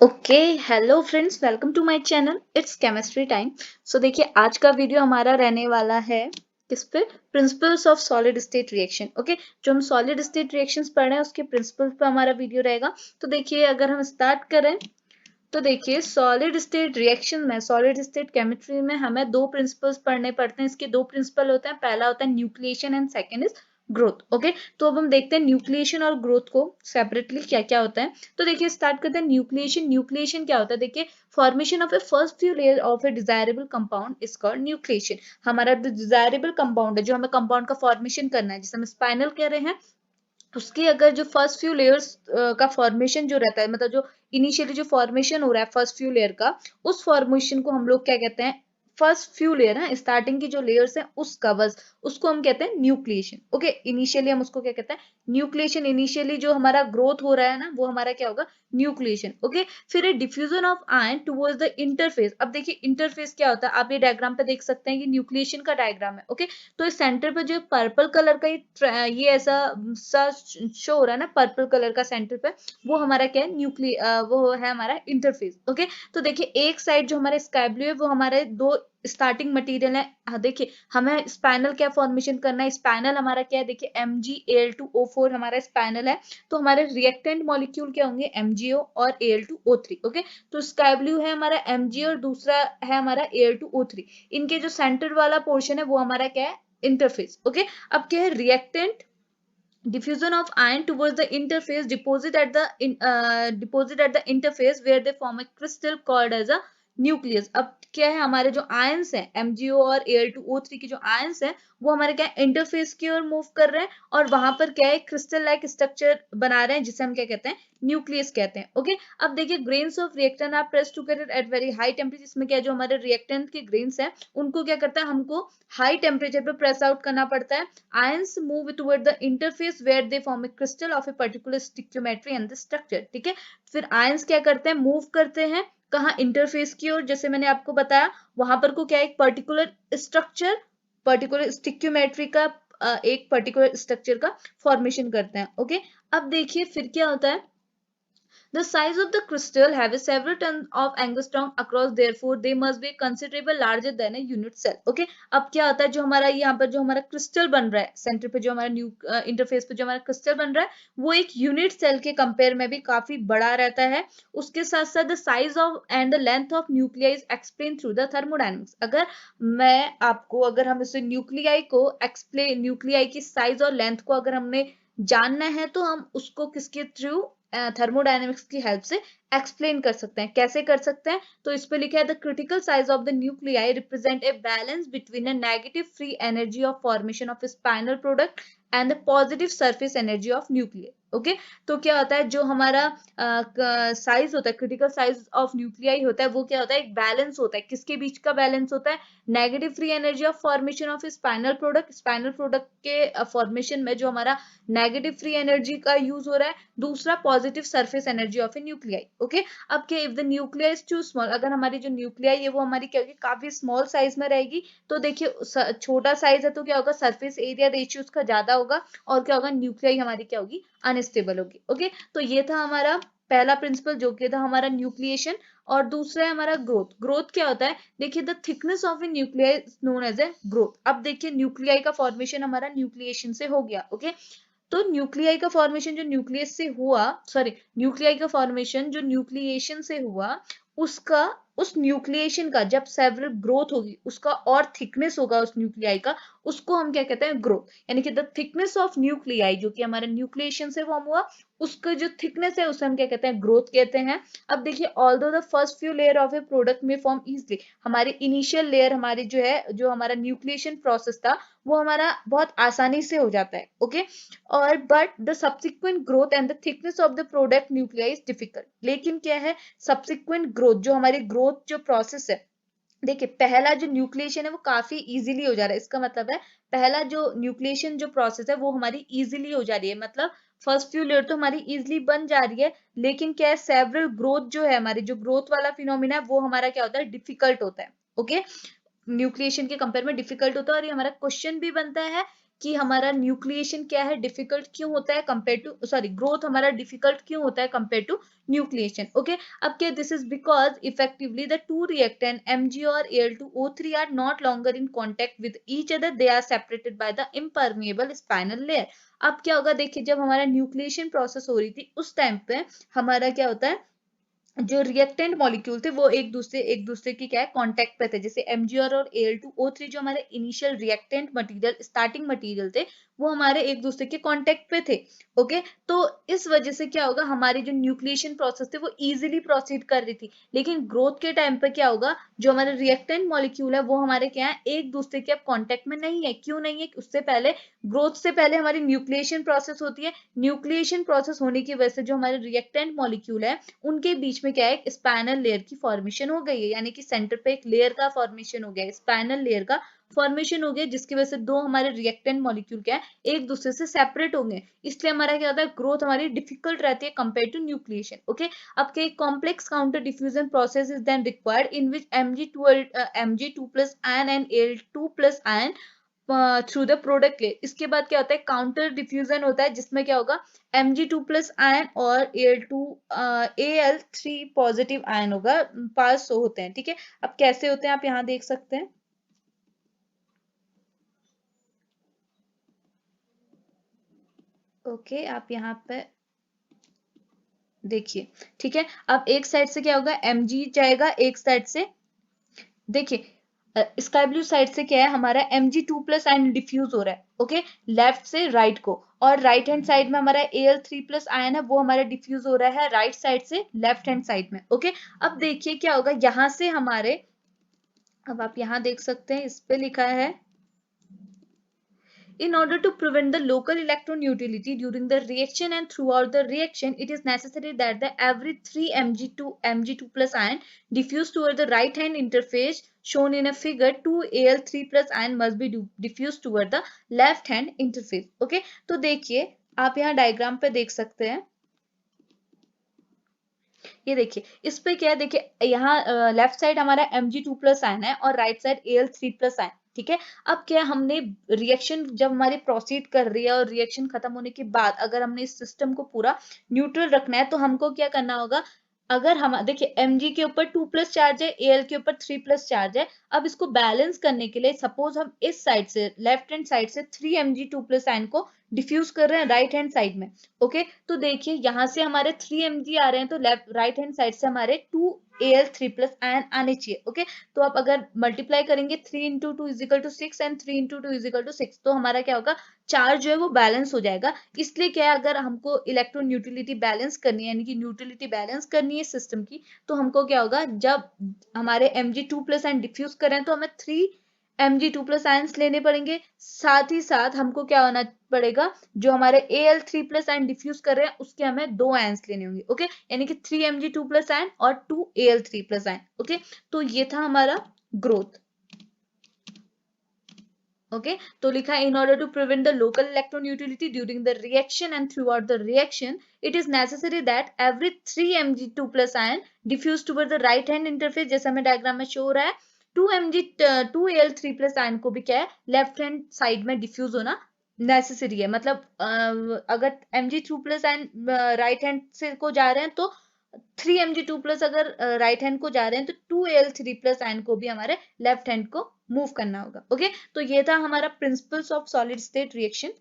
Okay hello friends, welcome to my channel. It's chemistry time. So देखिए, आज का video हमारा रहने वाला है किस पे? Principles of solid state reaction. Okay, जो हम सॉलिड स्टेट रिएक्शंस पढ़ रहे हैं उसके प्रिंसिपल्स पे हमारा वीडियो रहेगा। तो देखिए, अगर हम स्टार्ट करें तो देखिए, सॉलिड स्टेट रिएक्शन में, सॉलिड स्टेट केमिस्ट्री में हमें दो प्रिंसिपल्स पढ़ने पड़ते हैं। इसके दो प्रिंसिपल होते हैं, पहला होता है nucleation and second is growth. Okay, तो अब हम देखते हैं न्यूक्लिएशन और ग्रोथ को सेपरेटली क्या क्या होता है। तो देखिए, स्टार्ट करते हैं न्यूक्लिएशन। न्यूक्लिएशन क्या होता है? देखिए, formation of A first few layer of A desirable compound is called nucleation. हमारा जो डिजायरेबल कंपाउंड है, जो हमें कंपाउंड का फॉर्मेशन करना है, जिसे हम स्पाइनल कह रहे हैं, उसकी अगर जो फर्स्ट फ्यू लेयर्स का फॉर्मेशन जो रहता है, मतलब जो इनिशियली जो फॉर्मेशन हो रहा है फर्स्ट फ्यू लेयर का, उस फॉर्मेशन को हम लोग क्या कहते हैं? फर्स्ट फ्यू लेयर है, स्टार्टिंग की जो लेयर्स है उसका बस, उसको हम कहते हैं न्यूक्लिएशन। ओके, इनिशियली हम उसको क्या कहते हैं? न्यूक्लिएशन। इनिशियली जो हमारा ग्रोथ हो रहा है ना, वो हमारा क्या होगा? न्यूक्लिएशन। ओके, फिर diffusion of ion towards the interface. अब देखिए, इंटरफेस क्या होता है, आप ये डायग्राम पे देख सकते हैं कि न्यूक्लिएशन का डायग्राम है। ओके, तो इस सेंटर पे जो पर्पल कलर का ये ऐसा सा शो हो रहा है ना, पर्पल कलर का सेंटर पे, वो हमारा क्या है? वो है हमारा इंटरफेस। ओके, तो देखिए, एक साइड जो हमारे स्काई ब्लू है वो हमारे दो स्टार्टिंग मटेरियल है। हाँ, देखिए, हमें स्पाइनल क्या फॉर्मेशन करना है? स्पाइनल हमारा क्या है? देखिए, MgAl2O4 हमारा स्पाइनल है। तो हमारे रिएक्टेंट मॉलिक्यूल क्या होंगे? MgO और Al2O3। ओके, तो स्काई ब्लू है हमारा Mg और दूसरा है हमारा Al2O3। इनके जो सेंटर वाला पोर्शन है वो हमारा क्या है? इंटरफेस। ओके, अब क्या है? Reactant diffusion of ion towards the interface, deposit at the interface where they form a crystal called as a nucleus. अब क्या है? हमारे जो आयंस हैं MgO और Al2O3 के जो आयंस हैं, वो हमारे क्या है? इंटरफेस की ओर मूव कर रहे हैं और वहां पर क्या है? क्रिस्टल लाइक स्ट्रक्चर बना रहे हैं, जिसे हम क्या कहते हैं? न्यूक्लियस कहते हैं। ओके, अब देखिए, grains of reactant are pressed together at very high temperature. इसमें क्या है? जो हमारे रिएक्टेंट के ग्रेन्स हैं उनको क्या करता है? हमको हाई टेम्परेचर पे प्रेस आउट करना पड़ता है। Ions move toward the interface where they form a crystal of a particular stoichiometry and the structure। ठीक है, फिर ions क्या करते हैं? मूव करते हैं कहाँ? इंटरफेस की ओर। जैसे मैंने आपको बताया, वहां पर को क्या है? एक पर्टिकुलर स्ट्रक्चर, पर्टिकुलर स्टिक्योमेट्री का एक पर्टिकुलर स्ट्रक्चर का फॉर्मेशन करते हैं। ओके, अब देखिए फिर क्या होता है? The size of the crystal have a several tons of angstrom across, therefore they must be considerable larger than a unit cell. Okay, अब क्या होता है? जो हमारा यहाँ पर जो हमारा क्रिस्टल बन रहा है सेंटर पे, जो हमारा न्यू इंटरफेस पे जो हमारा क्रिस्टल बन रहा है, वो एक यूनिट सेल के कंपेयर में भी काफी बड़ा रहता है। उसके साथ साथ the size of and the length of nuclei is explain through the thermodynamics. अगर मैं आपको, अगर हम इसे न्यूक्लियाई को एक्सप्लेन, न्यूक्लियाई की साइज और लेंथ को अगर हमने जानना है, तो हम उसको किसके थ्रू? थर्मोडायनेमिक्स की हेल्प से एक्सप्लेन कर सकते हैं। कैसे कर सकते हैं? तो इस पे लिखा है, the critical size of the nuclei represent a balance between a negative free energy of formation of spinel product and the positive surface energy of nuclear. Okay, तो क्या होता है? जो हमारा साइज होता है, क्रिटिकल साइज ऑफ न्यूक्लियाई होता है, वो क्या होता है? एक बैलेंस होता है। किसके बीच का बैलेंस होता है? Negative free energy of formation of spinel product, spinel product के फॉर्मेशन में जो हमारा नेगेटिव फ्री एनर्जी का यूज हो रहा है, दूसरा positive surface energy of a nuclei. Okay, अब क्या? If the nuclei is too small, अगर हमारी जो न्यूक्लियाई है वो हमारी क्या होगी? काफी स्मॉल साइज में रहेगी। तो देखिए, छोटा साइज है तो क्या होगा? सरफेस एरिया रेशियो उसका ज्यादा होगा और क्या होगा? न्यूक्लियाई हमारी क्या होगी? अनस्टेबल होगी। ओके, तो ये था हमारा पहला प्रिंसिपल, जो कि था हमारा न्यूक्लिएशन। और दूसरा है हमारा ग्रोथ। ग्रोथ क्या होता है? देखिए, the thickness of a nuclei known as a growth. अब देखिए, न्यूक्लियाई का फॉर्मेशन हमारा न्यूक्लिएशन से हो गया। ओके, तो न्यूक्लियाई का फॉर्मेशन जो न्यूक्लियस से हुआ, सॉरी, न्यूक्लियाई का फॉर्मेशन जो न्यूक्लिएशन से हुआ, उसका, उस न्यूक्लिएशन का जब सेवरल ग्रोथ होगी, उसका और थिकनेस होगा उस न्यूक्लियाई का, उसको हम क्या कहते हैं? ग्रोथ। यानी कि द थिकनेस ऑफ न्यूक्लियाई, जो कि हमारे न्यूक्लिएशन से फॉर्म हुआ, उसका जो थिकनेस है उसे हम क्या कहते हैं? ग्रोथ कहते हैं। अब देखिए, although the first few layer of A product में फॉर्म इजिली, हमारी इनिशियल लेयर, हमारी जो है, जो हमारा न्यूक्लिएशन प्रोसेस था, वो हमारा बहुत आसानी से हो जाता है। ओके, और but the subsequent growth and the thickness of the product nuclei is difficult. लेकिन क्या है? सब्सिक्वेंट ग्रोथ, जो हमारी ग्रोथ जो प्रोसेस है, देखिए, पहला जो न्यूक्लिएशन है वो काफी इजीली हो जा रहा है। इसका मतलब है, पहला जो न्यूक्लिएशन जो प्रोसेस है वो हमारी इजीली हो जा रही है, मतलब फर्स्ट फ्यू लेयर तो हमारी इजीली बन जा रही है। लेकिन क्या है? सेवरल ग्रोथ जो है, हमारी जो ग्रोथ वाला फिनोमिना है, वो हमारा क्या होता है? डिफिकल्ट होता है। ओके, न्यूक्लिएशन के कंपेयर में डिफिकल्ट होता है। और ये हमारा क्वेश्चन भी बनता है कि हमारा न्यूक्लिएशन क्या है, डिफिकल्ट क्यों होता है कंपेयर टू, सॉरी, ग्रोथ हमारा डिफिकल्ट क्यों होता है कंपेयर टू न्यूक्लिएशन। ओके, अब क्या, this is because effectively the two reactant Mg और Al2O3 are not longer in contact with each other, they are separated by the impermeable spinel layer. अब क्या होगा, देखिए जब हमारा न्यूक्लिएशन प्रोसेस हो रही थी उस टाइम पे हमारा क्या होता है, जो रिएक्टेंट मॉलिक्यूल थे वो एक दूसरे की क्या है, कांटेक्ट पे थे। जैसे MgR और Al2O3 जो हमारे initial reactant material, starting material थे, वो हमारे एक दूसरे के कांटेक्ट पे थे। ओके, तो इस वजह से क्या होगा, हमारी जो न्यूक्लिएशन प्रोसेस थे वो इजीली प्रोसीड कर रही थी। लेकिन ग्रोथ के टाइम पे क्या होगा, जो हमारे रिएक्टेंट मॉलिक्यूल है वो हमारे क्या है, एक दूसरे के अब कांटेक्ट में नहीं है। क्यों नहीं है, उससे पहले, ग्रोथ से पहले हमारी न्यूक्लिएशन प्रोसेस होती है। न्यूक्लिएशन प्रोसेस होने की वजह से जो हमारे रिएक्टेंट मॉलिक्यूल है उनके बीच में क्या है, एक स्पैनल लेयर की फॉर्मेशन हो गई है, यानी कि सेंटर पे एक लेयर का फॉर्मेशन हो गया है, स्पैनल लेयर का फॉर्मेशन हो गया, जिसकी वजह से दो हमारे रिएक्टेंट मॉलिक्यूल क्या है, एक दूसरे से सेपरेट हो गए। इसलिए हमारा क्या होता है, ग्रोथ हमारी डिफिकल्ट रहती है कंपेयर टू न्यूक्लिएशन। ओके, अब क्या, complex counter diffusion process is then required in which Mg2 plus ion and Al2 plus ion through the product layer. इसके बाद क्या होता है, काउंटर डिफ्यूजन होता है, जिसमें क्या होगा, Mg2 प्लस आयन और Al3 पॉजिटिव आयन होगा, पास होते हैं। ठीक है, अब कैसे होते हैं आप यहाँ देख सकते हैं। ओके, आप यहाँ पे देखिए। ठीक है, अब एक साइड से क्या होगा, Mg जाएगा एक साइड से, देखिए स्काई ब्लू साइड से क्या है, हमारा Mg2 प्लस आयन डिफ्यूज हो रहा है। ओके, लेफ्ट से राइट को, और राइट हैंड साइड में हमारा Al3 प्लस आयन है वो हमारा डिफ्यूज हो रहा है राइट साइड से लेफ्ट हैंड साइड में। ओके, अब देखिए क्या होगा, यहां से हमारे, अब आप यहां देख सकते हैं, इस पे लिखा है, in order to prevent the local electronegativity during the reaction and throughout the reaction, it is necessary that the every 3 Mg2 plus ion diffuse toward the right hand interface shown in a figure, 2 Al3 plus ion must be diffused toward the left hand interface. Okay, तो देखिए आप यहाँ diagram पे देख सकते हैं, ये देखिए इस पे क्या है, देखिए यहाँ लेफ्ट साइड हमारा Mg2 प्लस आयन है और right side Al3 plus ion. ठीक है, अब क्या, हमने रिएक्शन जब हमारी प्रोसीड कर रही है और रिएक्शन खत्म होने के बाद अगर हमने इस सिस्टम को पूरा न्यूट्रल रखना है तो हमको क्या करना होगा, अगर हम देखिए Mg के ऊपर 2 प्लस चार्ज है, Al के ऊपर 3 प्लस चार्ज है। अब इसको बैलेंस करने के लिए सपोज हम इस साइड से, लेफ्ट हैंड साइड से 3 Mg2 प्लस आयन को डिफ्यूज कर रहे हैं राइट हैंड साइड में। ओके, तो देखिए यहाँ से हमारे 3 Mg आ रहे हैं, तो लेफ्ट राइट हैंड साइड से हमारे 2 Al3 प्लस आयन आने चाहिए। ओके, तो आप अगर मल्टीप्लाई करेंगे 3 into 2 is equal to 6 and 3 into 2 is equal to 6, तो हमारा क्या होगा, चार्ज जो है वो बैलेंस हो जाएगा। इसलिए क्या है, अगर हमको इलेक्ट्रोन्यूट्रिलिटी बैलेंस करनी है, यानी कि न्यूट्रिलिटी बैलेंस करनी है सिस्टम की, तो हमको क्या होगा, जब हमारे Mg2 प्लस आयन डिफ्यूज करें तो हमें 3 Mg2 प्लस आयंस लेने पड़ेंगे। साथ ही साथ हमको क्या होना पड़ेगा, जो हमारे Al3 प्लस आयन डिफ्यूज कर रहे हैं उसके हमें 2 आयंस लेने होंगे। ओके, यानी कि 3 Mg2 प्लस आयन और 2 Al3 प्लस आयन। ओके, तो ये था हमारा ग्रोथ। ओके, तो लिखा है, in order to prevent the local electronegativity during the reaction and throughout the reaction, it is necessary that every 3 Mg2 plus ion diffuse toward the right hand interface, जैसा हमें diagram में show हो रहा है, 2 Al3 plus ion को भी क्या है, लेफ्ट हैंड साइड में डिफ्यूज होना नेसेसरी है। मतलब अगर Mg2 plus ion right hand से को जा रहे हैं तो 3 Mg2 प्लस, अगर राइट हैंड को जा रहे हैं तो 2 Al3 प्लस आयन को भी हमारे लेफ्ट हैंड को मूव करना होगा। ओके, तो ये था हमारा principles of solid state reaction.